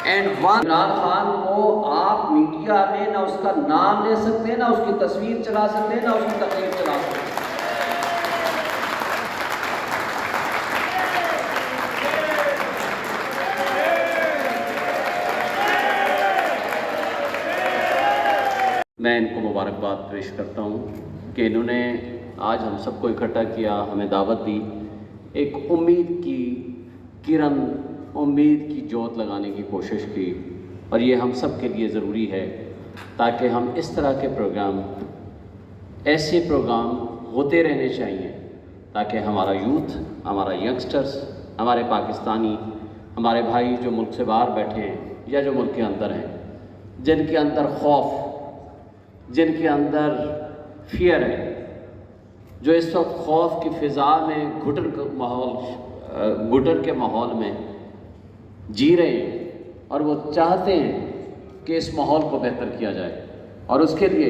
And one Imran Khan کو آپ media میں نہ اس کا نام لے سکتے ہیں، نہ اس کی تصویر چلا سکتے ہیں، نہ اس کی تقریر چلا سکتے ہیں۔ میں ان کو مبارکباد پیش کرتا ہوں کہ انہوں نے آج ہم سب کو اکٹھا کیا، ہمیں دعوت دی، ایک امید کی کرن، امید کی جوت لگانے کی کوشش کی، اور یہ ہم سب کے لیے ضروری ہے تاکہ ہم اس طرح کے پروگرام، ایسے پروگرام ہوتے رہنے چاہیے تاکہ ہمارا یوتھ، ہمارا ینگسٹرز، ہمارے پاکستانی، ہمارے بھائی جو ملک سے باہر بیٹھے ہیں یا جو ملک کے اندر ہیں، جن کے اندر خوف، جن کے اندر فیئر ہے، جو اس وقت خوف کی فضا میں گھٹن کے ماحول میں جی رہے ہیں، اور وہ چاہتے ہیں کہ اس ماحول کو بہتر کیا جائے، اور اس کے لیے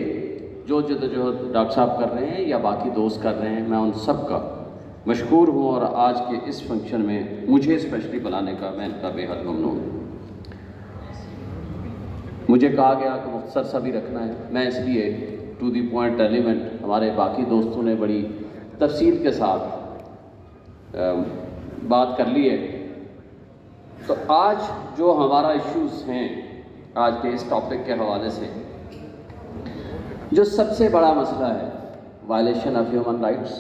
جو جدوجہد ڈاکٹر صاحب کر رہے ہیں یا باقی دوست کر رہے ہیں، میں ان سب کا مشکور ہوں، اور آج کے اس فنکشن میں مجھے اسپیشلی بلانے کا میں ان کا بے حد ممنون ہوں۔ مجھے کہا گیا کہ مختصر سا بھی رکھنا ہے، میں اس لیے ٹو دی پوائنٹ ایلیمنٹ، ہمارے باقی دوستوں نے بڑی تفصیل کے ساتھ بات کر لی ہے۔ تو آج جو ہمارا ایشوز ہیں، آج کے اس ٹاپک کے حوالے سے جو سب سے بڑا مسئلہ ہے، وائلیشن آف ہیومن رائٹس،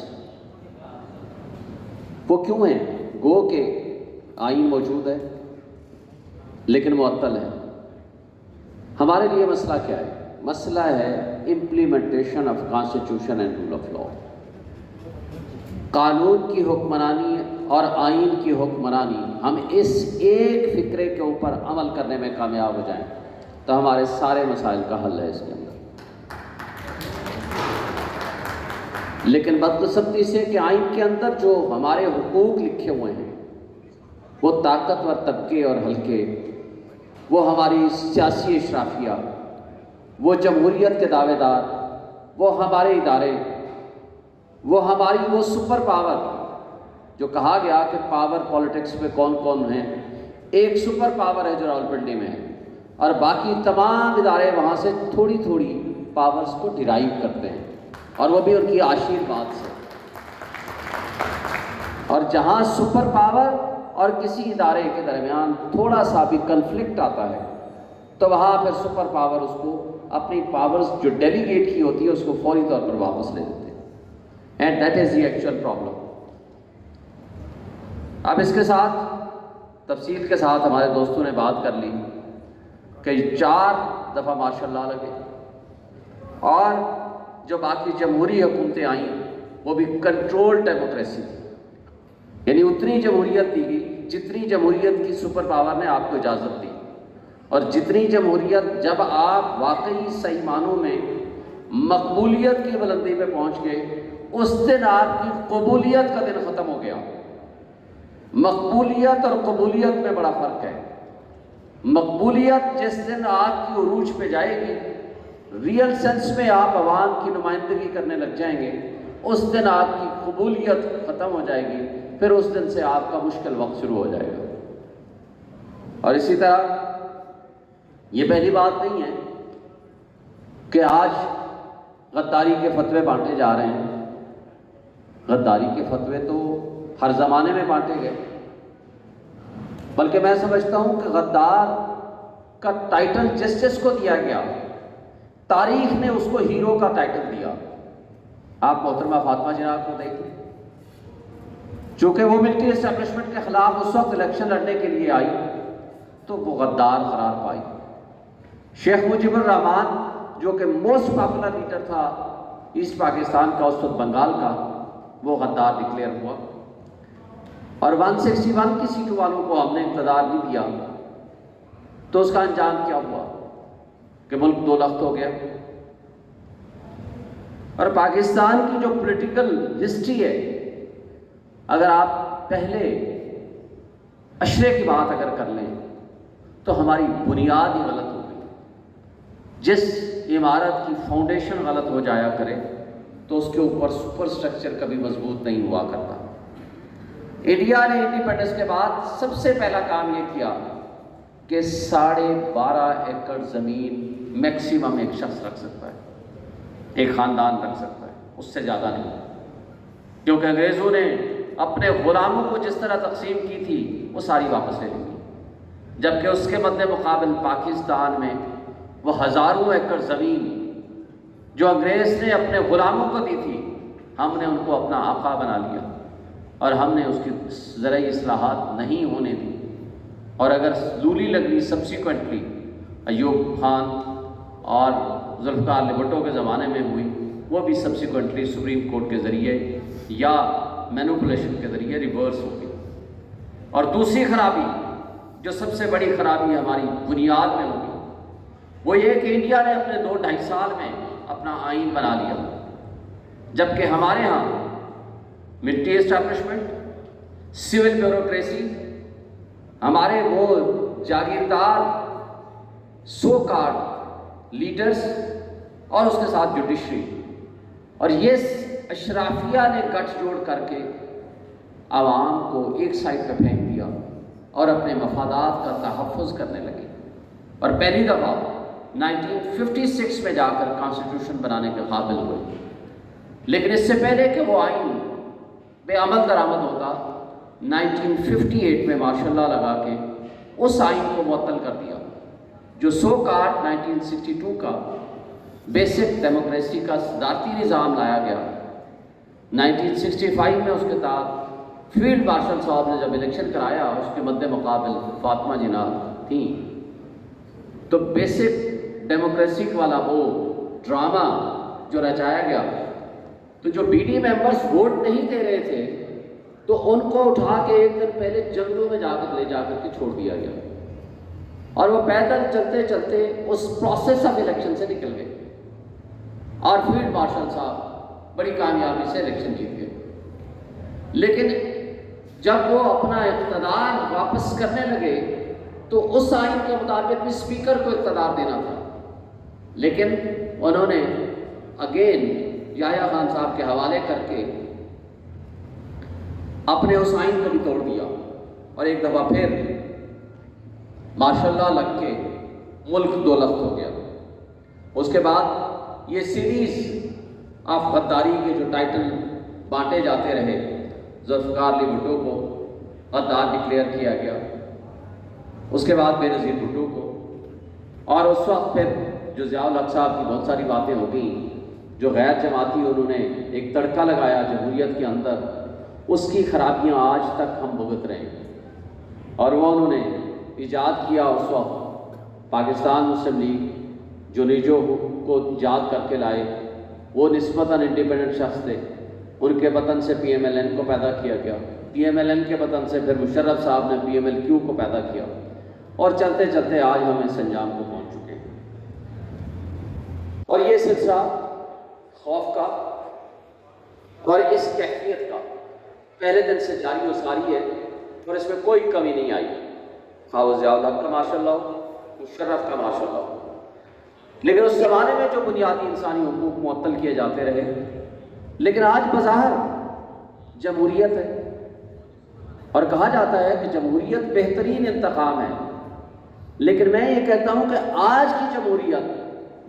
وہ کیوں ہیں؟ گو کہ آئین موجود ہے لیکن معطل ہے۔ ہمارے لیے مسئلہ کیا ہے؟ مسئلہ ہے implementation of constitution and rule of law. قانون کی حکمرانی اور آئین کی حکمرانی، ہم اس ایک فکرے کے اوپر عمل کرنے میں کامیاب ہو جائیں تو ہمارے سارے مسائل کا حل ہے اس کے اندر۔ لیکن بدقسمتی سے کہ آئین کے اندر جو ہمارے حقوق لکھے ہوئے ہیں، وہ طاقتور طبقے اور حلقے، وہ ہماری سیاسی اشرافیہ، وہ جمہوریت کے دعوے دار، وہ ہمارے ادارے، وہ ہماری وہ سپر پاور، جو کہا گیا کہ پاور پولیٹکس میں کون کون ہیں، ایک سپر پاور ہے جو راولپنڈی میں ہے، اور باقی تمام ادارے وہاں سے تھوڑی تھوڑی پاورز کو ڈرائیو کرتے ہیں، اور وہ بھی ان کی آشیرواد سے۔ اور جہاں سپر پاور اور کسی ادارے کے درمیان تھوڑا سا بھی کنفلکٹ آتا ہے تو وہاں پھر سپر پاور اس کو اپنی پاورز جو ڈیلیگیٹ کی ہوتی ہے اس کو فوری طور پر واپس لے دیتے ہیں، and that is the actual problem. اب اس کے ساتھ تفصیل کے ساتھ ہمارے دوستوں نے بات کر لی کہ 4 دفعہ ماشاء اللہ لگے، اور جو باقی جمہوری حکومتیں آئیں وہ بھی کنٹرول ڈیموکریسی تھی، یعنی اتنی جمہوریت دی گئی جتنی جمہوریت کی سپر پاور نے آپ کو اجازت دی، اور جتنی جمہوریت جب آپ واقعی صحیح معنوں میں مقبولیت کی بلندی پہ پہنچ گئے، اس دن آپ کی قبولیت کا دن ختم ہو گیا۔ مقبولیت اور قبولیت میں بڑا فرق ہے۔ مقبولیت جس دن آپ کی عروج پہ جائے گی، ریئل سینس میں آپ عوام کی نمائندگی کرنے لگ جائیں گے، اس دن آپ کی قبولیت ختم ہو جائے گی، پھر اس دن سے آپ کا مشکل وقت شروع ہو جائے گا۔ اور اسی طرح یہ پہلی بات نہیں ہے کہ آج غداری کے فتوے بانٹے جا رہے ہیں۔ غداری کے فتوے تو ہر زمانے میں بانٹے گئے، بلکہ میں سمجھتا ہوں کہ غدار کا ٹائٹل جس جس کو دیا گیا، تاریخ نے اس کو ہیرو کا ٹائٹل دیا۔ آپ محترمہ فاطمہ جناح کو دیکھیں، چونکہ وہ ملٹری اسٹیبلشمنٹ کے خلاف اس وقت الیکشن لڑنے کے لیے آئی تو وہ غدار قرار پائی۔ شیخ مجیب الرحمان جو کہ موسٹ پاپولر لیڈر تھا ایسٹ پاکستان کا، اس وقت بنگال کا، وہ غدار ڈکلیئر ہوا، اور 161 کی سیٹ والوں کو ہم نے اقتدار نہیں دیا، تو اس کا انجام کیا ہوا کہ ملک 2 لخت ہو گیا۔ اور پاکستان کی جو پولیٹیکل ہسٹری ہے، اگر آپ پہلے اشرے کی بات اگر کر لیں تو ہماری بنیاد ہی غلط ہو گئی۔ جس عمارت کی فاؤنڈیشن غلط ہو جایا کرے تو اس کے اوپر سپر سٹرکچر کبھی مضبوط نہیں ہوا کرتا۔ انڈیا نے انڈیپینڈنس کے بعد سب سے پہلا کام یہ کیا کہ 12.5 ایکڑ زمین میکسیمم ایک شخص رکھ سکتا ہے، ایک خاندان رکھ سکتا ہے، اس سے زیادہ نہیں، کیونکہ انگریزوں نے اپنے غلاموں کو جس طرح تقسیم کی تھی وہ ساری واپس لے لی، جبکہ اس کے مد مقابل پاکستان میں وہ ہزاروں ایکڑ زمین جو انگریز نے اپنے غلاموں کو دی تھی، ہم نے ان کو اپنا آقا بنا لیا اور ہم نے اس کی زرعی اصلاحات نہیں ہونے دی، اور اگر لولی لگنی سبسیکوینٹلی ایوب خان اور ذوالفقار علی بھٹو کے زمانے میں ہوئی، وہ بھی سبسیکوینٹلی سپریم کورٹ کے ذریعے یا مینوپولیشن کے ذریعے ریورس ہو گئی۔ اور دوسری خرابی جو سب سے بڑی خرابی ہماری بنیاد میں ہوگی وہ یہ کہ انڈیا نے اپنے 2-2.5 سال میں اپنا آئین بنا لیا، جبکہ ہمارے ہاں ملٹری اسٹیبلشمنٹ، سول بیوروکریسی، ہمارے وہ جاگیردار سو کارڈ لیڈرز اور اس کے ساتھ جوڈیشری، اور یہ اشرافیہ نے گٹھ جوڑ کر کے عوام کو ایک سائڈ پہ پھینک دیا اور اپنے مفادات کا تحفظ کرنے لگے، اور پہلی دفعہ 1956 میں جا کر کانسٹیٹیوشن بنانے کے قابل ہوئے۔ لیکن اس سے پہلے کہ وہ آئین بے عمل درآمد ہوتا، 1958 میں ماشاء اللہ لگا کے اس آئین کو معطل کر دیا، جو سو کارڈ 1962 کا بیسک ڈیموکریسی کا صدارتی نظام لایا گیا۔ 1965 میں اس کے تحت فیلڈ مارشل صاحب نے جب الیکشن کرایا، اس کے مد مقابل فاطمہ جناح تھیں، تو بیسک ڈیموکریسی والا وہ ڈرامہ جو رچایا گیا، تو جو بی ڈی ممبرز ووٹ نہیں دے رہے تھے تو ان کو اٹھا کے ایک دن پہلے جنگلوں میں لے جا کر کے چھوڑ دیا گیا، اور وہ پیدل چلتے چلتے اس پروسیس آف الیکشن سے نکل گئے، اور فیلڈ مارشل صاحب بڑی کامیابی سے الیکشن جیت گئے۔ لیکن جب وہ اپنا اقتدار واپس کرنے لگے تو اس آئین کے مطابق بھی اسپیکر کو اقتدار دینا تھا، لیکن انہوں نے اگین یحییٰ خان صاحب کے حوالے کر کے اپنے اس آئین کو بھی توڑ دیا، اور ایک دفعہ پھر ماشاءاللہ لگ کے ملک دولت ہو گیا۔ اس کے بعد یہ سیریز آف غداری کے جو ٹائٹل بانٹے جاتے رہے، ذوالفقار علی بھٹو کو غدار ڈکلیئر کیا گیا، اس کے بعد بے نظیر بھٹو کو، اور اس وقت پھر جو ضیاء الحق صاحب کی بہت ساری باتیں ہو گئیں، جو غیر جماعتی انہوں نے ایک تڑکا لگایا جمہوریت کے اندر، اس کی خرابیاں آج تک ہم بھگت رہے ہیں۔ اور وہ انہوں نے ایجاد کیا اس وقت پاکستان مسلم لیگ، جو نیجو کو ایجاد کر کے لائے، وہ نسبتاً انڈیپینڈنٹ شخص تھے، ان کے وطن سے پی ایم ایل این کو پیدا کیا گیا، پی ایم ایل این کے وطن سے پھر مشرف صاحب نے پی ایم ایل کیو کو پیدا کیا، اور چلتے چلتے آج ہم اس انجام کو پہنچ چکے ہیں۔ اور یہ سلسلہ خوف کا اور اس کیفیت کا پہلے دن سے جاری و ساری ہے، اور اس میں کوئی کمی نہیں آئی، خواہ ضیاء الحق کا ماشاءاللہ ہو، مشرف کا ماشاءاللہ ہو۔ لیکن اس زمانے میں جو بنیادی انسانی حقوق معطل کیے جاتے رہے، لیکن آج بظاہر جمہوریت ہے، اور کہا جاتا ہے کہ جمہوریت بہترین انتقام ہے، لیکن میں یہ کہتا ہوں کہ آج کی جمہوریت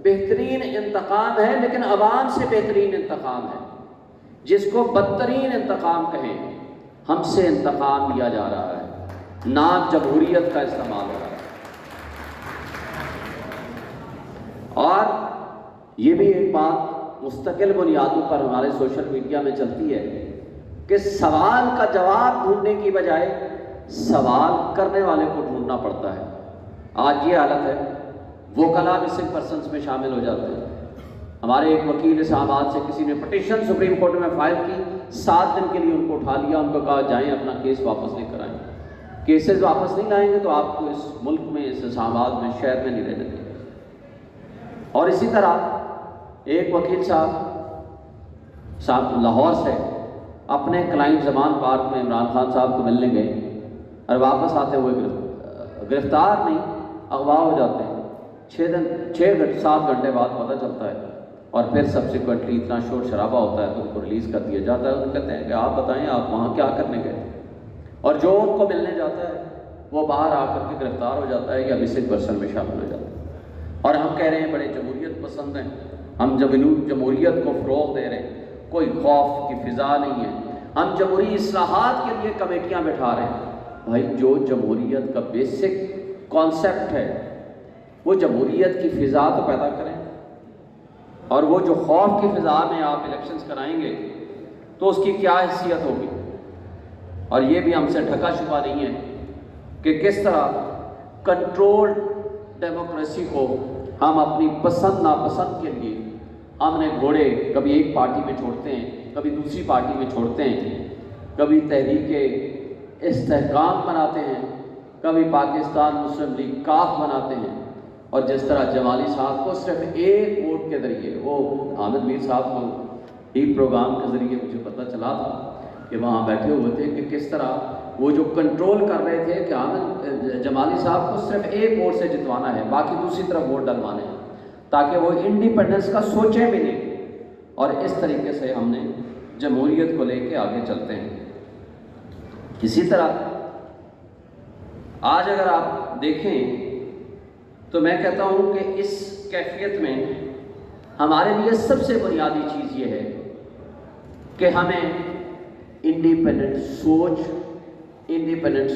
بہترین انتقام ہے، لیکن عوام سے بہترین انتقام ہے۔ جس کو بدترین انتقام کہیں، ہم سے انتقام لیا جا رہا ہے، نام جمہوریت کا استعمال ہو رہا ہے۔ اور یہ بھی ایک بات مستقل بنیادوں پر ہمارے سوشل میڈیا میں چلتی ہے کہ سوال کا جواب ڈھونڈنے کی بجائے سوال کرنے والے کو ڈھونڈنا پڑتا ہے۔ آج یہ حالت ہے، وکلاء مسنگ پرسنس میں شامل ہو جاتے ہیں۔ ہمارے ایک وکیل اسلام آباد سے کسی نے پٹیشن سپریم کورٹ میں فائل کی، 7 دن کے لیے ان کو اٹھا لیا، ان کو کہا جائیں اپنا کیس واپس لے کر آئیں، کیسز واپس نہیں لائیں گے تو آپ کو اس ملک میں، اس اسلام آباد میں، شہر میں نہیں رہنے دیں گے۔ اور اسی طرح ایک وکیل صاحب لاہور سے اپنے کلائنٹ زمان پارک میں عمران خان صاحب کو ملنے گئے، اور واپس آتے ہوئے گرفتار نہیں، اغوا ہو جاتے ہیں۔ 7 گھنٹے بعد پتہ چلتا ہے، اور پھر سبسیکوینٹلی اتنا شور شرابہ ہوتا ہے تو ان کو ریلیز کر دیا جاتا ہے۔ ان کہتے ہیں کہ آپ بتائیں آپ وہاں کیا کرنے گئے، اور جو ان کو ملنے جاتا ہے وہ باہر آ کر کے گرفتار ہو جاتا ہے یا مسنگ پرسن میں شامل ہو جاتا ہے۔ اور ہم کہہ رہے ہیں بڑے جمہوریت پسند ہیں، ہم جمہوریت کو فروغ دے رہے ہیں، کوئی خوف کی فضا نہیں ہے، ہم جمہوری اصلاحات کے لیے کمیٹیاں بٹھا رہے ہیں۔ بھائی جو جمہوریت کا بیسک کانسیپٹ ہے وہ جمہوریت کی فضا تو پیدا کریں، اور وہ جو خوف کی فضا میں آپ الیکشنز کرائیں گے تو اس کی کیا حیثیت ہوگی؟ اور یہ بھی ہم سے ڈھکا چھپا نہیں ہے کہ کس طرح کنٹرول ڈیموکریسی کو ہم اپنی پسند ناپسند کے لیے ہم نے گھوڑے کبھی ایک پارٹی میں چھوڑتے ہیں، کبھی دوسری پارٹی میں چھوڑتے ہیں، کبھی تحریک استحکام بناتے ہیں، کبھی پاکستان مسلم لیگ کاف بناتے ہیں، اور جس طرح جمالی صاحب کو صرف ایک ووٹ کے ذریعے، وہ حامد میر صاحب کو ہی پروگرام کے ذریعے مجھے پتہ چلا تھا کہ وہاں بیٹھے ہوئے تھے کہ کس طرح وہ جو کنٹرول کر رہے تھے کہ حامد جمالی صاحب کو صرف ایک ووٹ سے جتوانا ہے، باقی دوسری طرف ووٹ ڈلوانے ہیں تاکہ وہ انڈیپینڈنس کا سوچیں بھی نہیں۔ اور اس طریقے سے ہم نے جمہوریت کو لے کے آگے چلتے ہیں۔ اسی طرح آج اگر آپ دیکھیں تو میں کہتا ہوں کہ اس کیفیت میں ہمارے لیے سب سے بنیادی چیز یہ ہے کہ ہمیں انڈیپینڈنٹ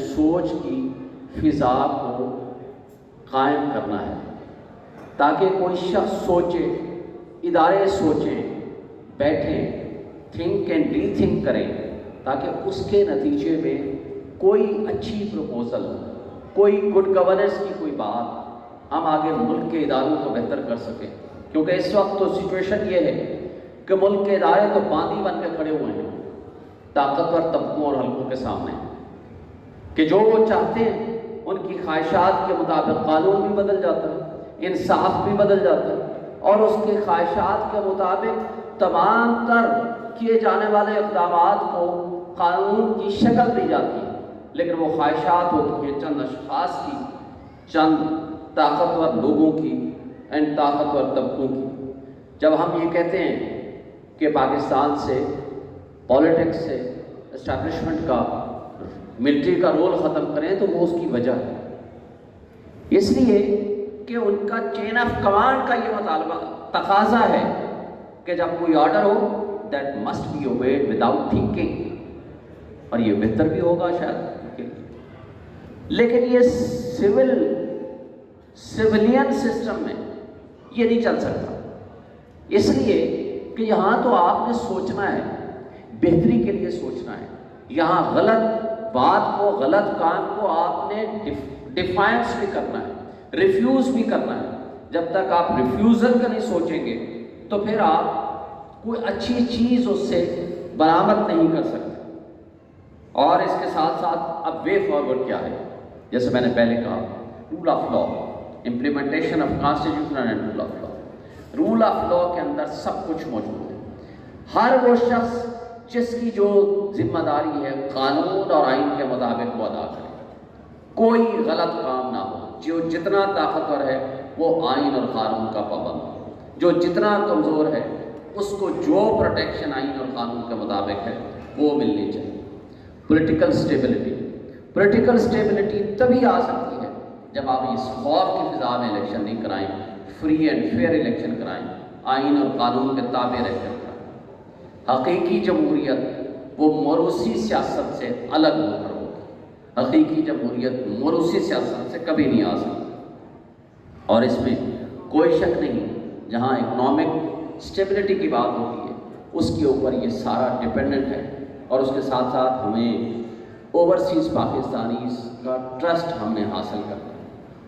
سوچ کی فضا کو قائم کرنا ہے، تاکہ کوئی شخص سوچے، ادارے سوچیں، بیٹھیں، تھنک اینڈ ری تھنک کریں، تاکہ اس کے نتیجے میں کوئی اچھی پروپوزل، کوئی گڈ گورننس کی کوئی بات ہم آگے ملک کے اداروں کو بہتر کر سکیں۔ کیونکہ اس وقت تو سچویشن یہ ہے کہ ملک کے ادارے تو باندھی بن کے کھڑے ہوئے ہیں طاقتور طبقوں اور حلقوں کے سامنے، کہ جو وہ چاہتے ہیں ان کی خواہشات کے مطابق قانون بھی بدل جاتا ہے، انصاف بھی بدل جاتا ہے، اور اس کے خواہشات کے مطابق تمام تر کیے جانے والے اقدامات کو قانون کی شکل دی جاتی ہے۔ لیکن وہ خواہشات ہوتی ہیں چند اشخاص کی، چند طاقتور لوگوں کی اینڈ طاقتور طبقوں کی۔ جب ہم یہ کہتے ہیں کہ پاکستان سے، پولیٹکس سے، اسٹیبلشمنٹ کا، ملٹری کا رول ختم کریں تو وہ اس کی وجہ ہے، اس لیے کہ ان کا چین آف کمانڈ کا یہ مطالبہ تقاضا ہے کہ جب کوئی آرڈر ہو that must be obeyed without thinking, اور یہ بہتر بھی ہوگا شاید، لیکن یہ سویلین سسٹم میں یہ نہیں چل سکتا، اس لیے کہ یہاں تو آپ نے سوچنا ہے، بہتری کے لیے سوچنا ہے، یہاں غلط بات کو، غلط کام کو آپ نے ڈیفائنس بھی کرنا ہے، ریفیوز بھی کرنا ہے۔ جب تک آپ ریفیوزل کا نہیں سوچیں گے تو پھر آپ کوئی اچھی چیز اس سے برآمد نہیں کر سکتے۔ اور اس کے ساتھ ساتھ اب وے فارورڈ کیا ہے؟ جیسے میں نے پہلے کہا، rule of law, implementation of constitution and rule of law. Rule of law کے اندر سب کچھ موجود ہے، ہر وہ شخص جس کی جو ذمہ داری ہے قانون اور آئین کے مطابق وہ ادا کرے، کوئی غلط کام نہ ہو، جو جتنا طاقتور ہے وہ آئین اور قانون کا پابند ہو، جو جتنا کمزور ہے اس کو جو پروٹیکشن آئین اور قانون کے مطابق ہے وہ ملنی چاہیے۔ پولیٹیکل سٹیبلٹی تبھی آ سکتی ہے جب آپ اس خوف کی فضا میں الیکشن نہیں کرائیں، فری اینڈ فیئر الیکشن کرائیں، آئین اور قانون کے تابع رہ کر کرائیں۔ حقیقی جمہوریت وہ موروثی سیاست سے الگ ہو کر ہوگی، حقیقی جمہوریت موروثی سیاست سے کبھی نہیں آ سکتی، اور اس میں کوئی شک نہیں۔ جہاں اکنامک سٹیبلٹی کی بات ہوتی ہے اس کے اوپر یہ سارا ڈیپینڈنٹ ہے، اور اس کے ساتھ ساتھ ہمیں اوورسیز پاکستانیز کا ٹرسٹ ہم نے حاصل کرنا ہے،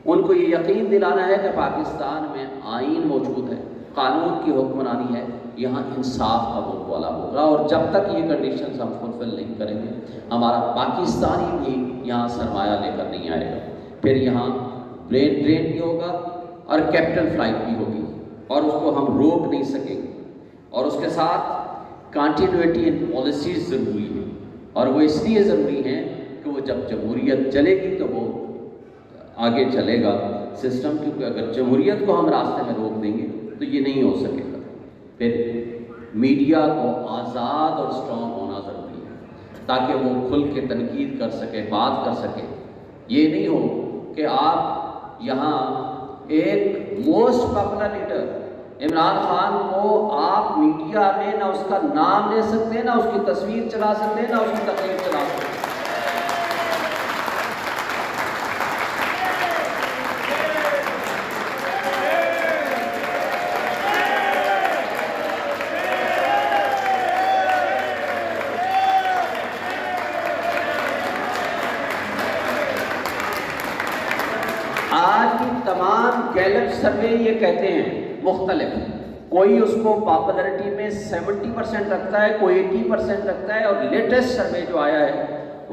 ان کو یہ یقین دلانا ہے کہ پاکستان میں آئین موجود ہے، قانون کی حکمرانی ہے، یہاں انصاف کا بول بالا ہوگا، اور جب تک یہ کنڈیشنز ہم فلفل نہیں کریں گے ہمارا پاکستانی بھی یہاں سرمایہ لے کر نہیں آئے گا، پھر یہاں برین ڈرین بھی ہوگا اور کیپٹل فلائٹ بھی ہوگی، اور اس کو ہم روک نہیں سکیں گے۔ اور اس کے ساتھ کانٹینیوٹی ان پالیسیز ضروری ہیں، اور وہ اس لیے ضروری ہیں کہ وہ جب جمہوریت چلے گی تو وہ آگے چلے گا سسٹم، کیونکہ اگر جمہوریت کو ہم راستے میں روک دیں گے تو یہ نہیں ہو سکے گا۔ پھر میڈیا کو آزاد اور اسٹرانگ ہونا ضروری ہے تاکہ وہ کھل کے تنقید کر سکے، بات کر سکے، یہ نہیں ہو کہ آپ یہاں ایک most popular leader Imran Khan کو آپ میڈیا میں نہ اس کا نام لے سکتے، نہ اس کی تصویر چلا سکتے، نہ اس کی تقریر چلا سکتے۔ آج کی تمام گیلپ سروے یہ کہتے ہیں مختلف، کوئی اس کو پاپولرٹی میں 70% رکھتا ہے، کوئی 80% رکھتا ہے، اور لیٹسٹ سروے جو آیا ہے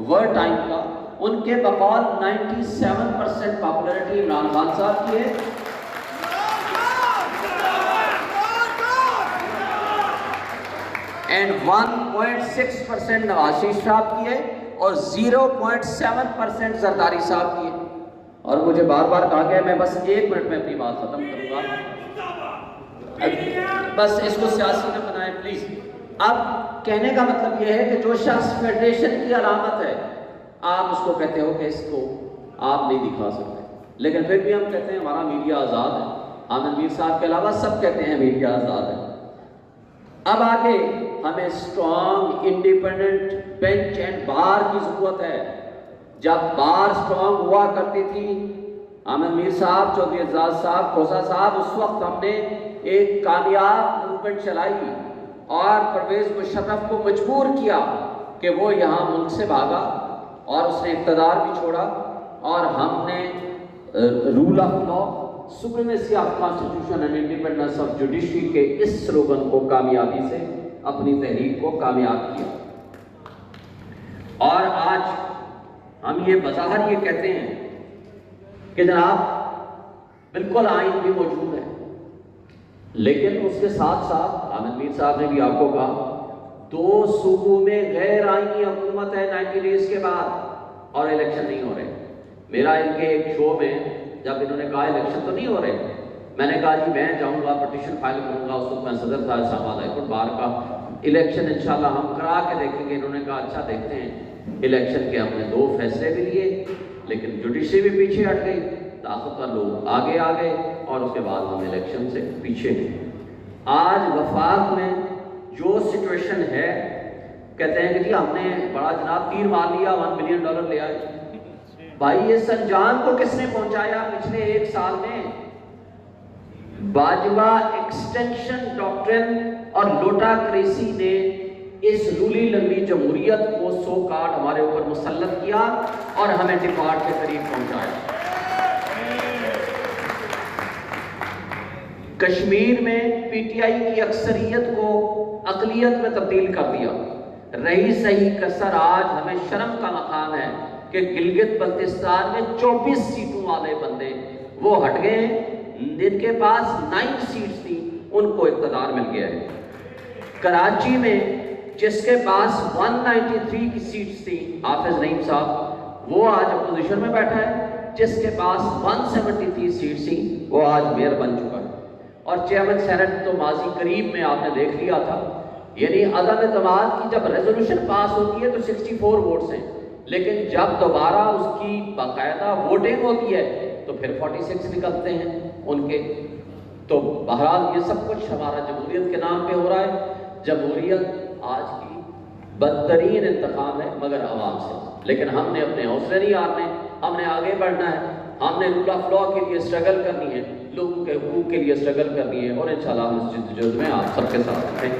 ورلڈ ٹائم کا، ان کے بقول 97% پاپولرٹی عمران خان صاحب کی ہے، اینڈ 1.6% نواز شریف صاحب کی ہے، اور 0.7% زرداری صاحب کی ہے۔ اور مجھے بار بار کہا گیا، میں بس 1 منٹ میں اپنی بات ختم کروں گا، بس اس کو سیاسی نہ بنائیں پلیز۔ اب کہنے کا مطلب یہ ہے کہ جو شخص فیڈریشن کی علامت ہے، آپ اس کو کہتے ہو کہ اس کو آپ نہیں دکھا سکتے، لیکن پھر بھی ہم کہتے ہیں ہمارا میڈیا آزاد ہے۔ آنند میر صاحب کے علاوہ سب کہتے ہیں میڈیا آزاد ہے۔ اب آگے ہمیں اسٹرانگ انڈیپینڈنٹ بینچ اینڈ بار کی ضرورت ہے۔ جب بار اسٹرانگ ہوا کرتی تھی، آنند میر صاحب، چودھری اعزاز صاحب، کھوسہ صاحب، اس وقت ہم نے ایک کامیاب موومنٹ چلائی اور پرویز مشرف کو مجبور کیا کہ وہ یہاں ملک سے بھاگا اور اس نے اقتدار بھی چھوڑا، اور ہم نے rule of law, supremacy of constitution and independence of judiciary کے اس سلوگن کو کامیابی سے اپنی تحریک کو کامیاب کیا۔ اور آج ہم یہ بظاہر یہ کہتے ہیں کہ جناب بالکل آئین بھی موجود ہے، لیکن اس کے ساتھ ساتھ آنند میر صاحب نے بھی آپ کو کہا 2 صوبوں میں غیر آئینی حکومت ہے 90 ڈیز کے بعد، اور الیکشن نہیں ہو رہے۔ میرا ان کے ایک شو میں جب انہوں نے کہا الیکشن تو نہیں ہو رہے، میں نے کہا جی میں جاؤں گا پٹیشن فائل کروں گا، اس وقت میں صدر صاحب ہائی کورٹ بار کا، الیکشن انشاءاللہ ہم کرا کے دیکھیں گے۔ انہوں نے کہا اچھا دیکھتے ہیں۔ الیکشن کے ہم نے 2 فیصلے بھی لیے، لیکن جوڈیشری بھی پیچھے ہٹ گئی، طاقتور لوگ آگے آ گئے، اور اس کے بعد ہم الیکشن سے پیچھے ہیں۔ آج وفاق میں جو سچویشن ہے، کہتے ہیں کہ جی ہم نے بڑا جناب تیر مار لیا، $1 بلین لے آئے۔ بھائی یہ سنجان کو کس نے پہنچایا پچھلے 1 سال میں؟ باجوہ ایکسٹینشن ڈاکٹرن اور لوٹا کریسی نے اس رولی لمبی جمہوریت کو سو کارڈ ہمارے اوپر مسلط کیا اور ہمیں ڈپارٹ کے قریب پہنچایا۔ کشمیر میں پی ٹی آئی کی اکثریت کو اقلیت میں تبدیل کر دیا۔ رہی صحیح کسر آج ہمیں شرم کا مقام ہے کہ گلگت بلتستان میں 24 سیٹوں والے بندے وہ ہٹ گئے ہیں، جن کے پاس 9 سیٹس تھی ان کو اقتدار مل گیا ہے۔ کراچی میں جس کے پاس 193 کی سیٹس تھی، حافظ نعیم صاحب، وہ آج اپوزیشن میں بیٹھا ہے۔ جس کے پاس 173 سیٹس تھی وہ آج میئر بن چکا ہے۔ اور چیئرمین سینٹ تو ماضی قریب میں آپ نے دیکھ لیا تھا، یعنی عدم اعتماد کی جب ریزولوشن پاس ہوتی ہے تو 64 ووٹس ہیں، لیکن جب دوبارہ اس کی باقاعدہ ووٹنگ ہوتی ہے تو پھر 46 نکلتے ہیں ان کے۔ تو بہرحال یہ سب کچھ ہمارا جمہوریت کے نام پہ ہو رہا ہے۔ جمہوریت آج کی بدترین انتخاب ہے مگر عوام سے، لیکن ہم نے اپنے حوصلے نہیں ہارنے، ہم نے آگے بڑھنا ہے، ہم نے رول آف لا کے لیے اسٹرگل کرنی ہے، لوگوں کے حقوق کے لیے اسٹرگل کرنی ہے، اور انشاءاللہ ہم اس جدوجہد میں آپ سب کے ساتھ ہیں۔